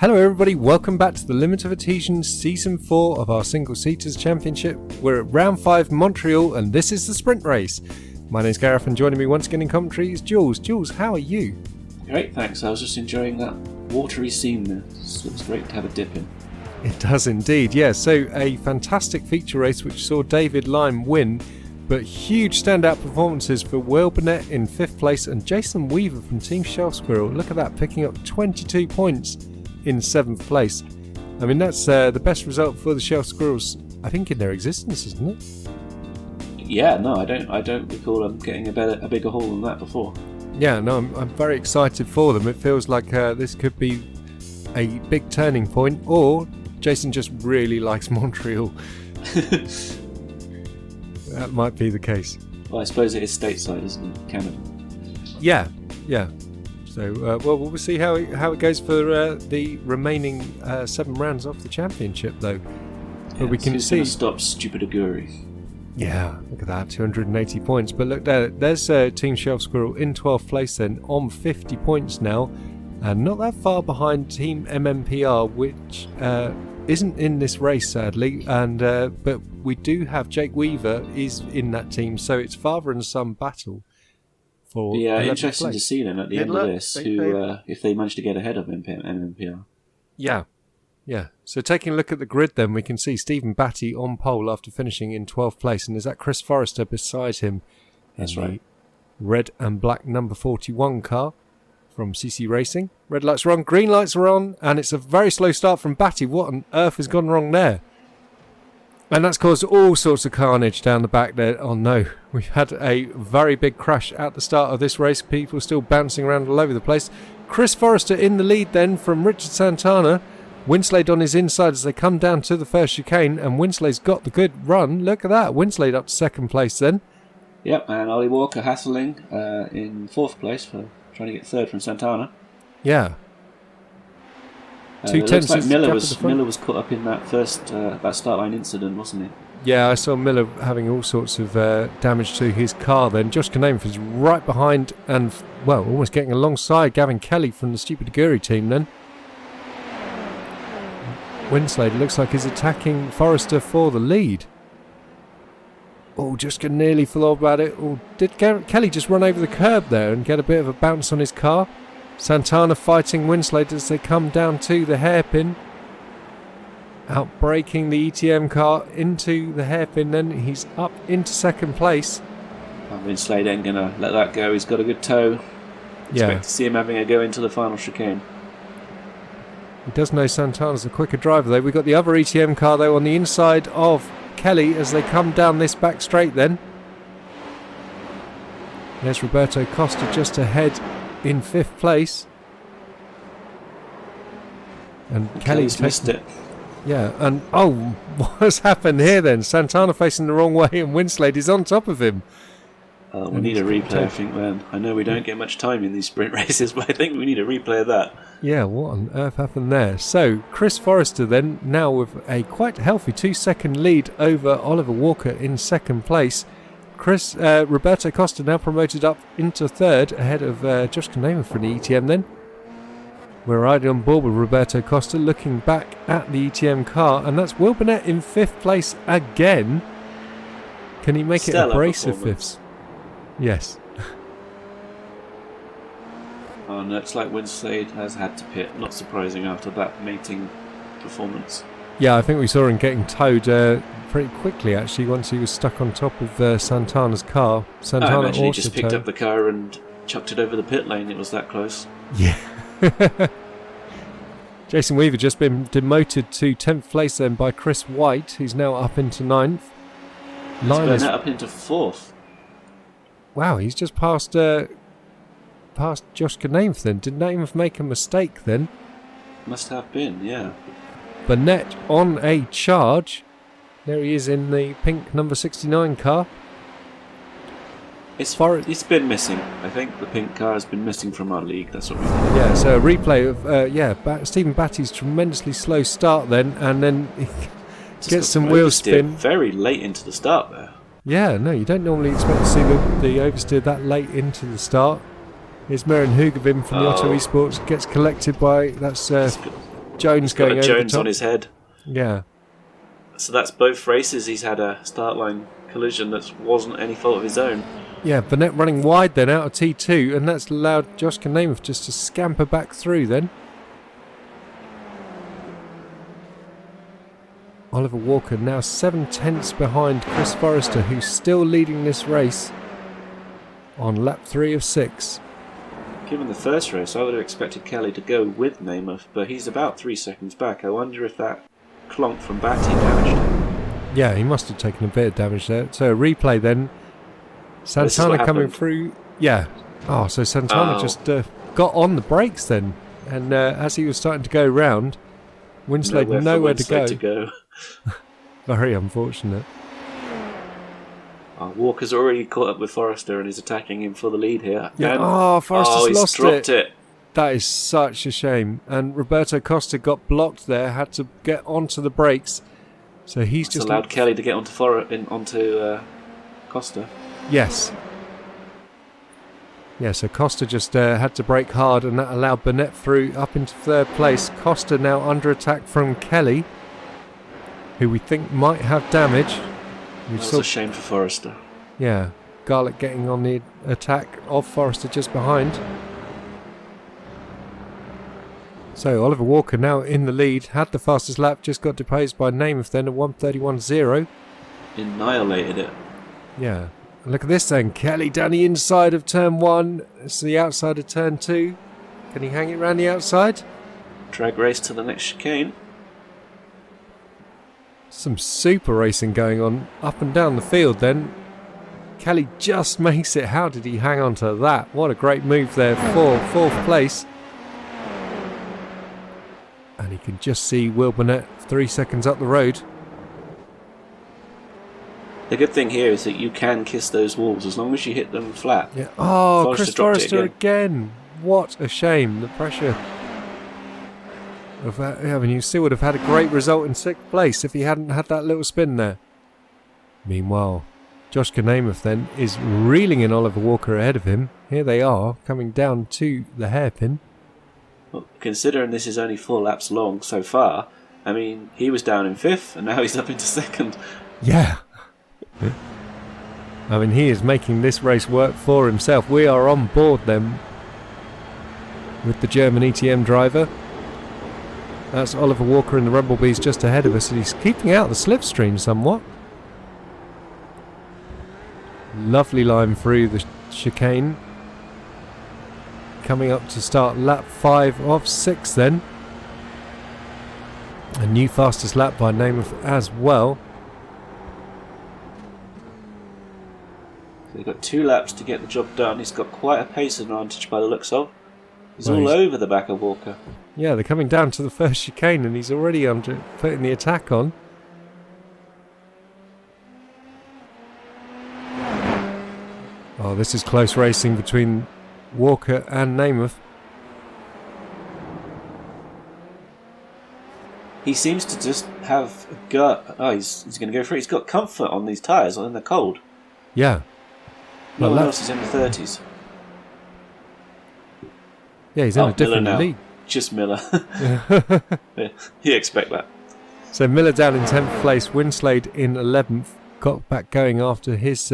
Hello everybody, welcome back to the Limit of Adhesion Season 4 of our Single Seaters Championship. We're at Round 5 Montreal and this is the sprint race. My name's Gareth and joining me once again in commentary is Jools. Jools, how are you? Great, thanks. I was just enjoying that watery scene there. It's great to have a dip in. It does indeed, yeah. So a fantastic feature race which saw David Lyne win, but huge standout performances for Will Burnett in 5th place and Jason Weaver from Team Shelf Squirrel. Look at that, picking up 22 points in 7th place. I mean, that's the best result for the Shelf Squirrels, I think, in their existence, isn't it? Yeah, no, I don't recall them getting a bigger haul than that before. Yeah, no, I'm very excited for them. It feels like this could be a big turning point, or Jason just really likes Montreal. That might be the case. Well, I suppose it is stateside, isn't it? Canada. Yeah. So, well, we'll see how it goes for the remaining 7 rounds of the championship, though. But we can see. Stop stupid Aguri. Yeah, look at that, 280 points. But look, there's Team Shelf Squirrel in 12th place then, on 50 points now, and not that far behind Team MMPR, which isn't in this race, sadly. And but we do have Jake Weaver is in that team, so it's father and son battle. Yeah, interesting to see them at the end of this, if they manage to get ahead of MMPR. Yeah. So taking a look at the grid then, we can see Stephen Batty on pole after finishing in 12th place, and there's that Chris Forrester beside him. That's right. Red and black number 41 car from CC Racing. Red lights are on, green lights are on, and it's a very slow start from Batty. What on earth has gone wrong there? And that's caused all sorts of carnage down the back there. Oh no, we've had a very big crash at the start of this race. People still bouncing around all over the place. Chris Forrester in the lead then from Richard Santana. WINSLADE on his inside as they come down to the first chicane, and WINSLADE's got the good run. Look at that, WINSLADE up to 2nd place then. Yep, and Ollie Walker hassling in 4th place for trying to get 3rd from Santana. Yeah. It looks like Miller was caught up in that first that start line incident, wasn't it? Yeah, I saw Miller having all sorts of damage to his car then. Josh Kanameff is right behind and, well, almost getting alongside Gavin Kelly from the Stupid Aguri team then. WINSLADE looks like he's attacking Forrester for the lead. Oh, just nearly flew about it. Or did Kelly just run over the curb there and get a bit of a bounce on his car? Santana fighting WINSLADE as they come down to the hairpin. Outbraking the ETM car into the hairpin, then he's up into 2nd place. WINSLADE ain't going to let that go. He's got a good toe. Expect to see him having a go into the final chicane. He does know Santana's a quicker driver though. We've got the other ETM car though on the inside of Kelly as they come down this back straight then. There's Roberto Costa just ahead in 5th place. And Kelly's missed it. Yeah, and what has happened here then? Santana facing the wrong way and WINSLADE is on top of him. We need a replay, I think, man. I know we don't get much time in these sprint races, but I think we need a replay of that. Yeah, what on earth happened there? So, Chris Forrester then, now with a quite healthy 2-second lead over Oliver Walker in 2nd place. Roberto Costa now promoted up into 3rd ahead of Josh Kanameff for the ETM then. We're riding on board with Roberto Costa looking back at the ETM car, and that's Will Burnett in 5th place again. Can he make it a brace of 5ths? Yes. Oh no, it's like WINSLADE has had to pit. Not surprising after that mating performance. Yeah, I think we saw him getting towed pretty quickly actually once he was stuck on top of Santana's car. I imagine he just picked up the car and chucked it over the pit lane. It was that close. Yeah. Jason Weaver just been demoted to 10th place then by Chris White, who's now up into 9th. Lyne is up into 4th. Wow, he's just passed Josh Kanameff then. Did Kanameff make a mistake then? Must have been, yeah. Burnett on a charge. There he is in the pink number 69 car. It's been missing. I think the pink car has been missing from our league. That's what we think. Yeah, so a replay of Stephen Batty's tremendously slow start then, and then he gets some wheel spin. Very late into the start there. Yeah, no, you don't normally expect to see the oversteer that late into the start. Here's Maren Hugavim from the Otto Esports, gets collected by, that's Jones going over Jones the top. on his head. Yeah. So that's both races he's had a start line collision that wasn't any fault of his own. Yeah, Burnett running wide then out of T2, and that's allowed Josh Kanemoff just to scamper back through then. Oliver Walker now 7/10 behind Chris Forrester, who's still leading this race on lap 3 of 6. Given the first race, I would have expected Kelly to go with Namath, but he's about 3 seconds back. I wonder if that clonk from Batty damaged him. Yeah, he must have taken a bit of damage there. So a replay then. Santana coming through. Yeah. Oh, so Santana just got on the brakes then. And as he was starting to go round, WINSLADE nowhere to go. Very unfortunate. Walker's already caught up with Forrester and is attacking him for the lead here. Yeah. Forrester's lost dropped it. That is such a shame. And Roberto Costa got blocked there, had to get onto the brakes. So he's just allowed Kelly to get onto Costa. Yes. Yeah, so Costa just had to brake hard, and that allowed Burnett through up into third place. Costa now under attack from Kelly, who we think might have damage. That's a shame for Forrester. Yeah, Garlic getting on the attack of Forrester just behind. So Oliver Walker now in the lead, had the fastest lap, just got deposed by Namath then at 1:31.0. Annihilated it. Yeah. Look at this then, Kelly down the inside of turn 1. It's the outside of turn 2. Can he hang it around the outside? Drag race to the next chicane. Some super racing going on up and down the field then. Kelly just makes it. How did he hang on to that? What a great move there for fourth place. And he can just see Will Burnett 3 seconds up the road. The good thing here is that you can kiss those walls as long as you hit them flat. Yeah. Oh, Chris Forrester again. What a shame. The pressure of that. I mean, you still would have had a great result in 6th place if he hadn't had that little spin there. Meanwhile, Josh Kanemoff then is reeling in Oliver Walker ahead of him. Here they are, coming down to the hairpin. Well, considering this is only 4 laps long so far, I mean, he was down in 5th and now he's up into 2nd. Yeah. I mean, he is making this race work for himself. We are on board then with the German ETM driver. That's Oliver Walker in the Rumblebees just ahead of us, and he's keeping out the slipstream somewhat. Lovely line through the chicane. Coming up to start lap 5 of 6 then. A new fastest lap by Namath as well. They've got 2 laps to get the job done. He's got quite a pace advantage by the looks of. He's all over the back of Walker. Yeah, they're coming down to the first chicane and he's already putting the attack on. Oh, this is close racing between Walker and Namath. He seems to just have a gut. Oh, he's going to go for it. He's got comfort on these tyres and they're cold. Yeah. No one else is in the 30s. Yeah, he's in a different league. Just Miller. Yeah, you expect that. So Miller down in 10th place, WINSLADE in 11th. Got back going after his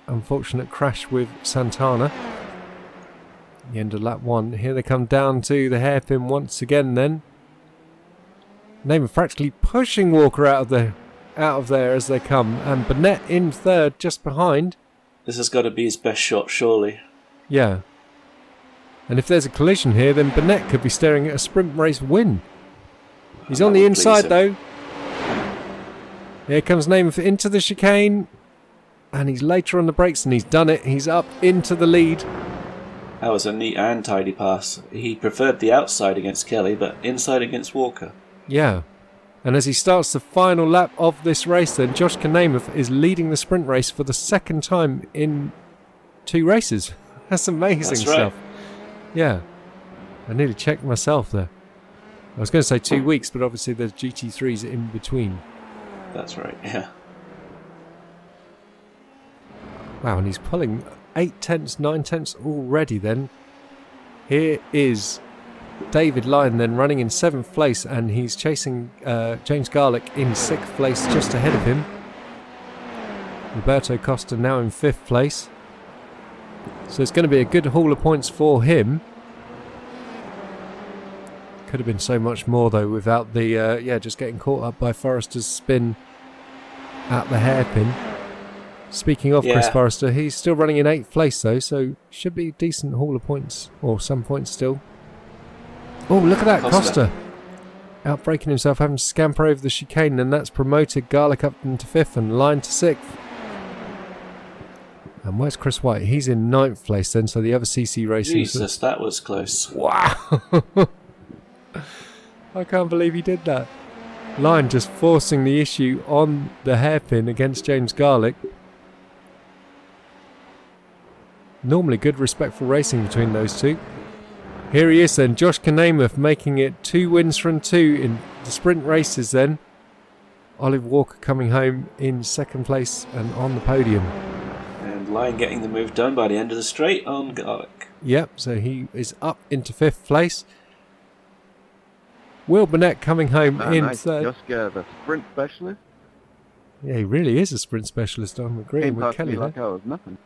unfortunate crash with Santana. The end of lap 1. Here they come down to the hairpin once again then. Namath practically pushing Walker out of there as they come. And Burnett in 3rd just behind. This has got to be his best shot, surely. Yeah. And if there's a collision here, then Burnett could be staring at a sprint race win. He's on the inside though. Here comes Namath into the chicane. And he's later on the brakes and he's done it. He's up into the lead. That was a neat and tidy pass. He preferred the outside against Kelly, but inside against Walker. Yeah. And as he starts the final lap of this race then, Josh Kanemoff is leading the sprint race for the 2nd time in 2 races. That's amazing stuff. Right. Yeah. I nearly checked myself there. I was going to say 2 weeks, but obviously there's GT3s in between. That's right, yeah. Wow, and he's pulling 8 tenths, 9 tenths already then. Here is David Lyne then running in 7th place, and he's chasing James Garlick in 6th place just ahead of him. Roberto Costa now in 5th place. So it's going to be a good haul of points for him. Could have been so much more though without the just getting caught up by Forrester's spin at the hairpin. Speaking of Chris Forrester, he's still running in 8th place though, so should be a decent haul of points, or some points still. Oh, look at that, Costa outbraking himself, having to scamper over the chicane, and that's promoted Garlick up into 5th and Lyne to 6th. And where's Chris White? He's in 9th place then, so the other CC Racing... Jesus, that was close. Wow! I can't believe he did that. Lyne just forcing the issue on the hairpin against James Garlick. Normally good, respectful racing between those two. Here he is then, Josh Kanamath making it 2 wins from 2 in the sprint races then. Olive Walker coming home in 2nd place and on the podium. And Lyne getting the move done by the end of the straight on Garlick. Yep, so he is up into 5th place. Will Burnett coming home in 3rd. Just the sprint specialist. Yeah, he really is a sprint specialist. I'm agreeing with Kelly there. Like I was nothing.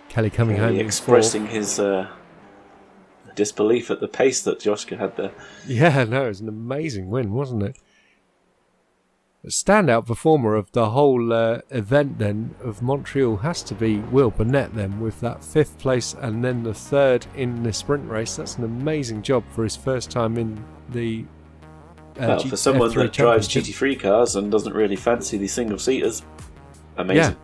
Kelly coming home expressing his disbelief at the pace that Joshka had there. Yeah, no, it was an amazing win, wasn't it? The standout performer of the whole event then of Montreal has to be Will Burnett then, with that 5th place and then the 3rd in the sprint race. That's an amazing job for his first time in the for someone that drives GT3 cars and doesn't really fancy the single-seaters. Amazing. Yeah.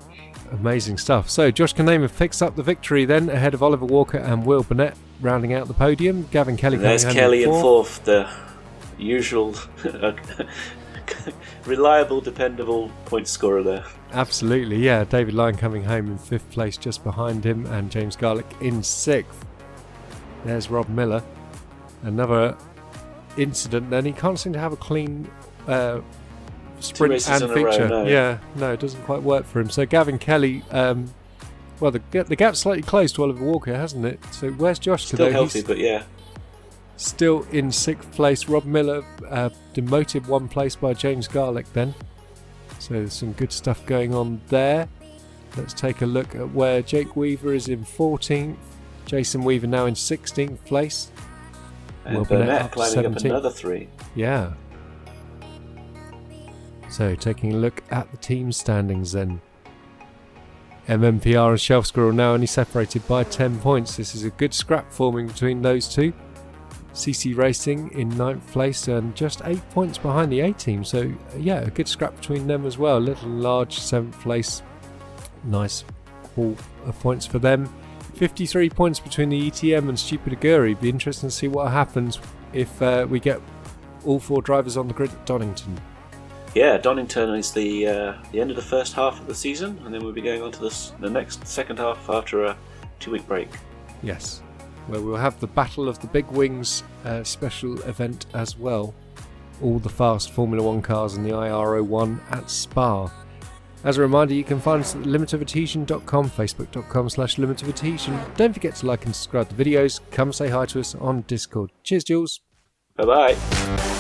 Amazing stuff. So Josh Kanamath picks up the victory then ahead of Oliver Walker and Will Burnett rounding out the podium. Gavin Kelly coming There's Kelly in 4th, the usual reliable, dependable point scorer there. Absolutely, yeah. David Lyne coming home in 5th place just behind him, and James Garlick in 6th. There's Rob Miller. Another incident then. He can't seem to have a clean sprint and feature. No. Yeah, no, it doesn't quite work for him. So Gavin Kelly, well, the gap's slightly closed to Oliver Walker, hasn't it? So where's Josh still today? Healthy, but yeah. Still in 6th place. Rob Miller demoted 1 place by James Garlick then. So there's some good stuff going on there. Let's take a look at where Jake Weaver is in 14th. Jason Weaver now in 16th place. And Burnett climbing up another 3. Yeah. So taking a look at the team standings then. MMPR and Shelf Squirrel now only separated by 10 points. This is a good scrap forming between those two. CC Racing in 9th place and just 8 points behind the A-team. So yeah, a good scrap between them as well. Little and Large 7th place. Nice haul of points for them. 53 points between the ETM and Stupid Aguri. Be interesting to see what happens if we get all 4 drivers on the grid at Donington. Yeah, Donington is the end of the first half of the season, and then we'll be going on to the next second half after a 2-week break. Yes, where we'll have the Battle of the Big Wings special event as well. All the fast Formula 1 cars in the IR01 at Spa. As a reminder, you can find us at limitofattention.com, facebook.com/limitofattention. Don't forget to like and subscribe to the videos. Come say hi to us on Discord. Cheers, Jools. Bye-bye.